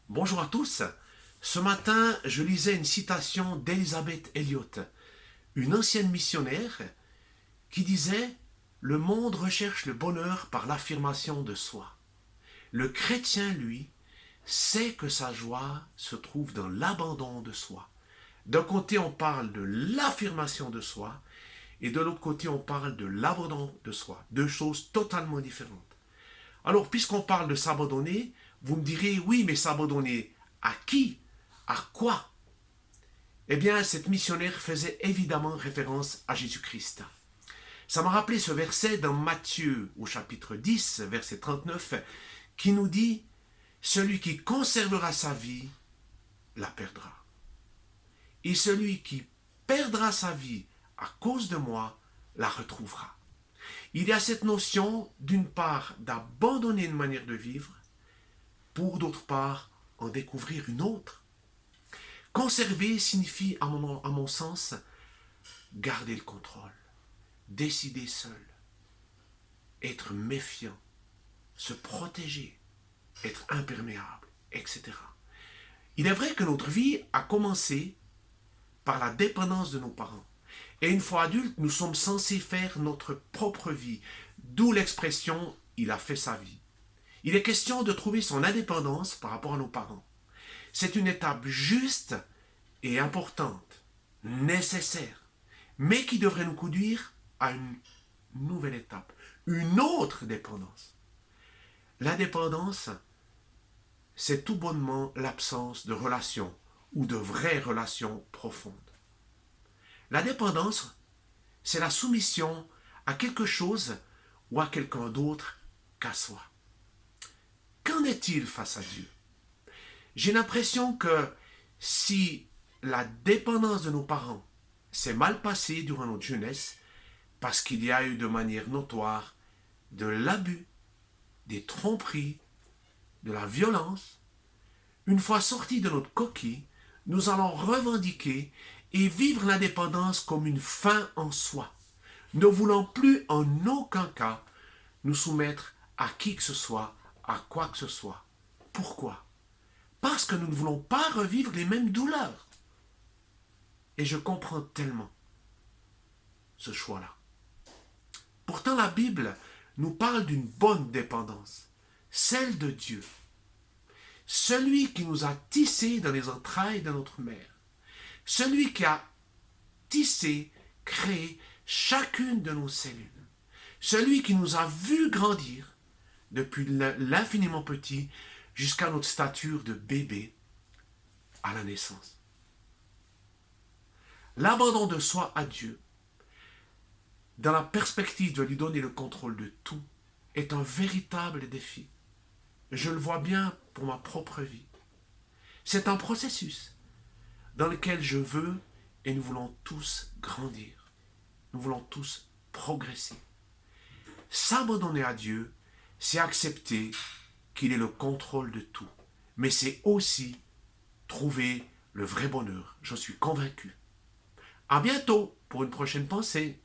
Bonjour à tous. Ce matin, je lisais une citation d'Elisabeth Elliot, une ancienne missionnaire, qui disait: Le monde recherche le bonheur par l'affirmation de soi. Le chrétien, lui, sait que sa joie se trouve dans l'abandon de soi. D'un côté, on parle de l'affirmation de soi, et de l'autre côté, on parle de l'abandon de soi. Deux choses totalement différentes. Alors, puisqu'on parle de s'abandonner, vous me direz: oui, mais s'abandonner à qui? À quoi? Eh bien, cette missionnaire faisait évidemment référence à Jésus-Christ. Ça m'a rappelé ce verset dans Matthieu au chapitre 10, verset 39, qui nous dit: Celui qui conservera sa vie la perdra. Et celui qui perdra sa vie à cause de moi la retrouvera. Il y a cette notion, d'une part, d'abandonner une manière de vivre, pour d'autre part, en découvrir une autre. Conserver signifie, à mon sens, garder le contrôle, décider seul, être méfiant, se protéger, être imperméable, etc. Il est vrai que notre vie a commencé par la dépendance de nos parents. Et une fois adultes, nous sommes censés faire notre propre vie, d'où l'expression « il a fait sa vie ». Il est question de trouver son indépendance par rapport à nos parents. C'est une étape juste et importante, nécessaire, mais qui devrait nous conduire à une nouvelle étape, une autre dépendance. L'indépendance, c'est tout bonnement l'absence de relations ou de vraies relations profondes. La dépendance, c'est la soumission à quelque chose ou à quelqu'un d'autre qu'à soi. Qu'en est-il face à Dieu? J'ai l'impression que si la dépendance de nos parents s'est mal passée durant notre jeunesse, parce qu'il y a eu de manière notoire de l'abus, des tromperies, de la violence, une fois sortis de notre coquille, nous allons revendiquer et vivre l'indépendance comme une fin en soi, ne voulant plus en aucun cas nous soumettre à qui que ce soit, à quoi que ce soit. Pourquoi? Parce que nous ne voulons pas revivre les mêmes douleurs. Et je comprends tellement ce choix-là. Pourtant, la Bible nous parle d'une bonne dépendance, celle de Dieu. Celui qui nous a tissés dans les entrailles de notre mère. Celui qui a tissé, créé chacune de nos cellules. Celui qui nous a vus grandir depuis l'infiniment petit jusqu'à notre stature de bébé à la naissance. L'abandon de soi à Dieu, dans la perspective de lui donner le contrôle de tout, est un véritable défi. Je le vois bien pour ma propre vie. C'est un processus dans lequel je veux et nous voulons tous grandir. Nous voulons tous progresser. S'abandonner à Dieu, c'est accepter qu'il ait le contrôle de tout. Mais c'est aussi trouver le vrai bonheur. J'en suis convaincu. À bientôt pour une prochaine pensée.